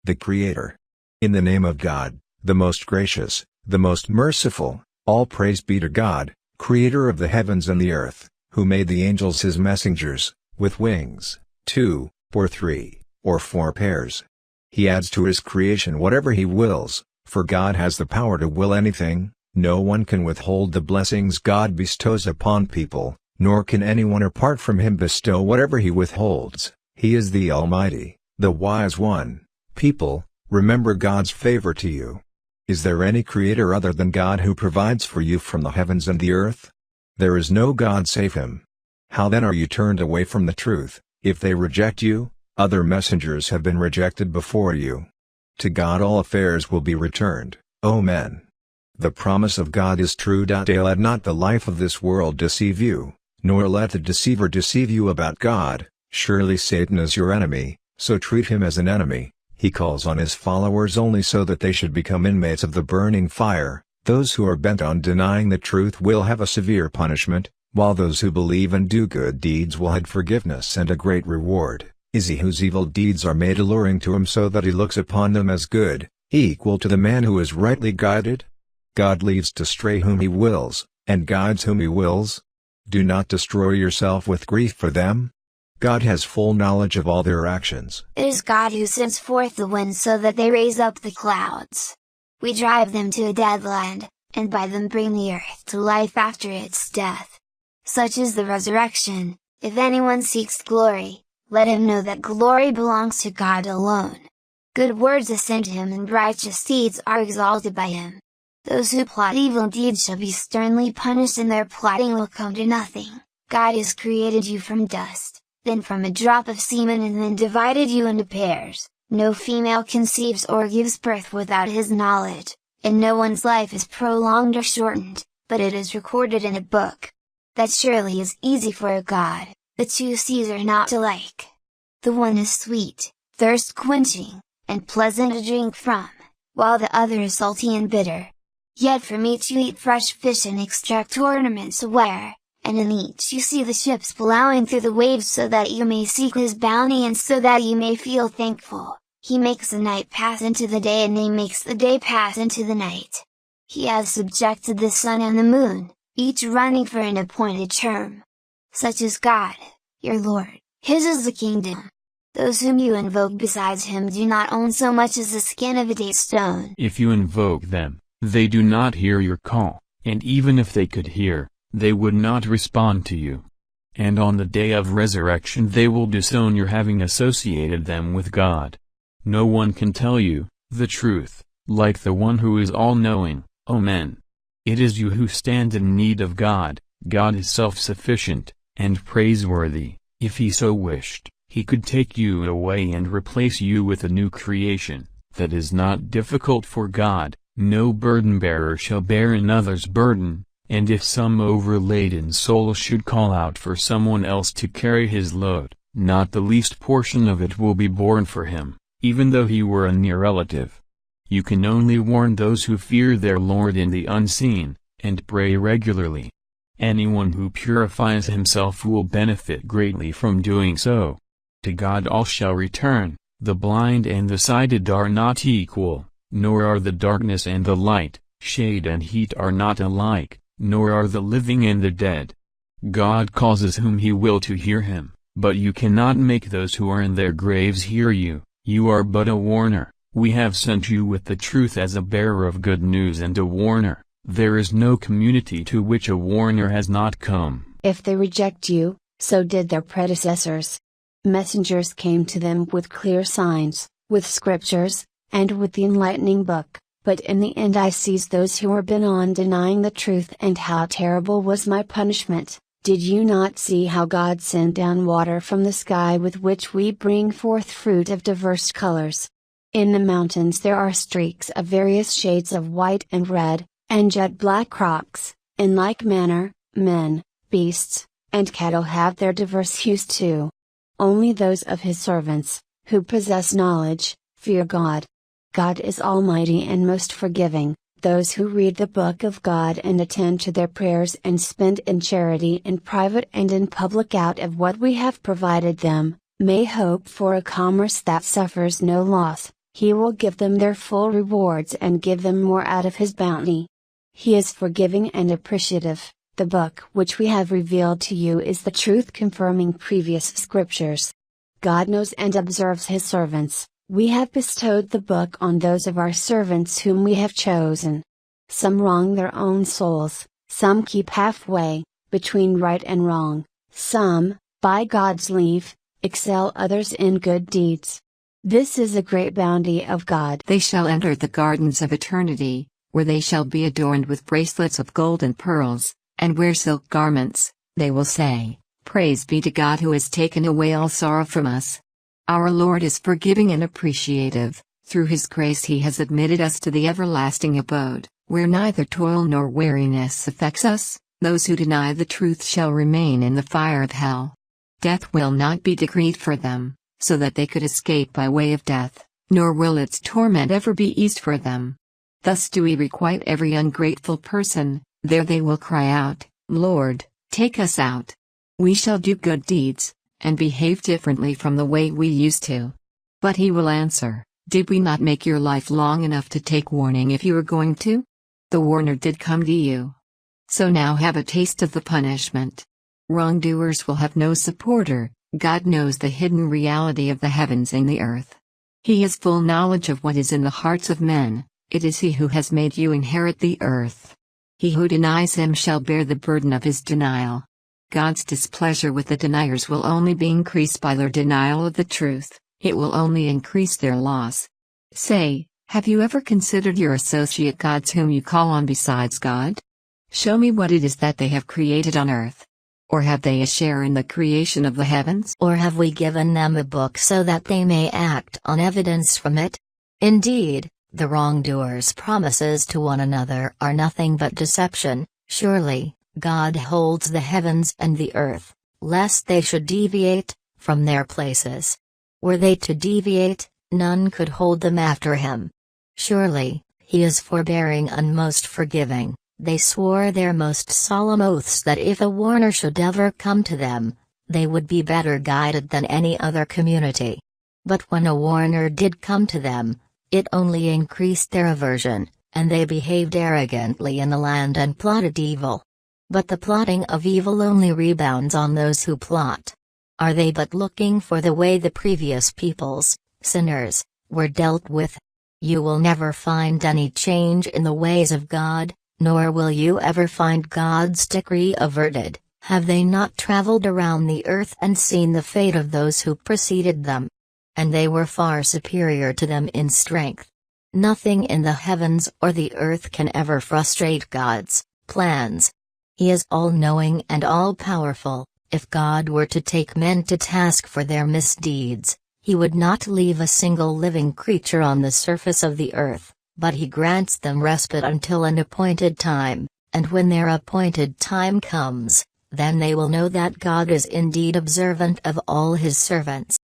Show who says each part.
Speaker 1: the Creator. In the name of God, the most gracious, the most merciful, all praise be to God, Creator of the heavens and the earth, who made the angels His messengers, with wings, 2, or 3, or 4 pairs. He adds to His creation whatever He wills, for God has the power to will anything. No one can withhold the blessings God bestows upon people, nor can anyone apart from Him bestow whatever He withholds. He is the Almighty, the Wise One. People, remember God's favor to you. Is there any creator other than God who provides for you from the heavens and the earth? There is no God save Him. How then are you turned away from the truth? If they reject you, other messengers have been rejected before you. To God all affairs will be returned, O men. The promise of God is true. Let not the life of this world deceive you, nor let the deceiver deceive you about God. Surely Satan is your enemy, so treat him as an enemy. He calls on his followers only so that they should become inmates of the burning fire. Those who are bent on denying the truth will have a severe punishment, while those who believe and do good deeds will have forgiveness and a great reward. Is he whose evil deeds are made alluring to him so that he looks upon them as good, equal to the man who is rightly guided? God leads to stray whom He wills, and guides whom He wills. Do not destroy yourself with grief for them. God has full knowledge of all their actions.
Speaker 2: It is God who sends forth the wind so that they raise up the clouds. We drive them to a dead land, and by them bring the earth to life after its death. Such is the resurrection. If anyone seeks glory, let him know that glory belongs to God alone. Good words ascend to Him and righteous deeds are exalted by Him. Those who plot evil deeds shall be sternly punished and their plotting will come to nothing. God has created you from dust, then from a drop of semen and then divided you into pairs. No female conceives or gives birth without His knowledge, and no one's life is prolonged or shortened, but it is recorded in a book. That surely is easy for a God. The two seas are not alike. The one is sweet, thirst-quenching, and pleasant to drink from, while the other is salty and bitter. Yet from each you eat fresh fish and extract ornaments to wear, and in each you see the ships plowing through the waves so that you may seek His bounty and so that you may feel thankful. He makes the night pass into the day and He makes the day pass into the night. He has subjected the sun and the moon, each running for an appointed term. Such is God, your Lord. His is the kingdom. Those whom you invoke besides Him do not own so much as the skin of a date stone.
Speaker 3: If you invoke them, they do not hear your call, and even if they could hear, they would not respond to you. And on the day of resurrection they will disown your having associated them with God. No one can tell you the truth, like the One who is all-knowing, O men. It is you who stand in need of God. God is self-sufficient, and praiseworthy. If He so wished, He could take you away and replace you with a new creation. That is not difficult for God. No burden-bearer shall bear another's burden, and if some overladen soul should call out for someone else to carry his load, not the least portion of it will be borne for him, even though he were a near relative. You can only warn those who fear their Lord in the unseen, and pray regularly. Anyone who purifies himself will benefit greatly from doing so. To God all shall return. The blind and the sighted are not equal, nor are the darkness and the light, shade and heat are not alike, nor are the living and the dead. God causes whom He will to hear Him, but you cannot make those who are in their graves hear you. You are but a warner. We have sent you with the truth as a bearer of good news and a warner. There is no community to which a warner has not come.
Speaker 4: If they reject you, so did their predecessors. Messengers came to them with clear signs, with scriptures, and with the enlightening book, but in the end I seized those who were bent on denying the truth, and how terrible was my punishment. Did you not see how God sent down water from the sky with which we bring forth fruit of diverse colors? In the mountains there are streaks of various shades of white and red, and jet black rocks. In like manner, men, beasts, and cattle have their diverse hues too. Only those of His servants, who possess knowledge, fear God. God is almighty and most forgiving. Those who read the book of God and attend to their prayers and spend in charity in private and in public out of what we have provided them, may hope for a commerce that suffers no loss. He will give them their full rewards and give them more out of His bounty. He is forgiving and appreciative. The book which we have revealed to you is the truth confirming previous scriptures. God knows and observes His servants. We have bestowed the book on those of our servants whom we have chosen. Some wrong their own souls, some keep halfway, between right and wrong, some, by God's leave, excel others in good deeds. This is a great bounty of God.
Speaker 5: They shall enter the gardens of eternity, where they shall be adorned with bracelets of gold and pearls, and wear silk garments. They will say, "Praise be to God who has taken away all sorrow from us." Our Lord is forgiving and appreciative. Through His grace He has admitted us to the everlasting abode, where neither toil nor weariness affects us. Those who deny the truth shall remain in the fire of hell. Death will not be decreed for them, so that they could escape by way of death, nor will its torment ever be eased for them. Thus do we requite every ungrateful person. There they will cry out, "Lord, take us out. We shall do good deeds, and behave differently from the way we used to." But He will answer, "Did we not make your life long enough to take warning if you were going to? The warner did come to you. So now have a taste of the punishment." Wrongdoers will have no supporter. God knows the hidden reality of the heavens and the earth. He has full knowledge of what is in the hearts of men. It is He who has made you inherit the earth. He who denies Him shall bear the burden of his denial. God's displeasure with the deniers will only be increased by their denial of the truth. It will only increase their loss. Say, have you ever considered your associate gods whom you call on besides God? Show me what it is that they have created on earth. Or have they a share in the creation of the heavens?
Speaker 6: Or have we given them a book so that they may act on evidence from it? Indeed, the wrongdoers' promises to one another are nothing but deception. Surely, God holds the heavens and the earth, lest they should deviate from their places. Were they to deviate, none could hold them after Him. Surely, He is forbearing and most forgiving. They swore their most solemn oaths that if a warner should ever come to them, they would be better guided than any other community. But when a warner did come to them, it only increased their aversion, and they behaved arrogantly in the land and plotted evil. But the plotting of evil only rebounds on those who plot. Are they but looking for the way the previous peoples, sinners, were dealt with? You will never find any change in the ways of God, nor will you ever find God's decree averted. Have they not traveled around the earth and seen the fate of those who preceded them? And they were far superior to them in strength. Nothing in the heavens or the earth can ever frustrate God's plans. He is all-knowing and all-powerful. If God were to take men to task for their misdeeds, He would not leave a single living creature on the surface of the earth. But He grants them respite until an appointed time, and when their appointed time comes, then they will know that God is indeed observant of all His servants.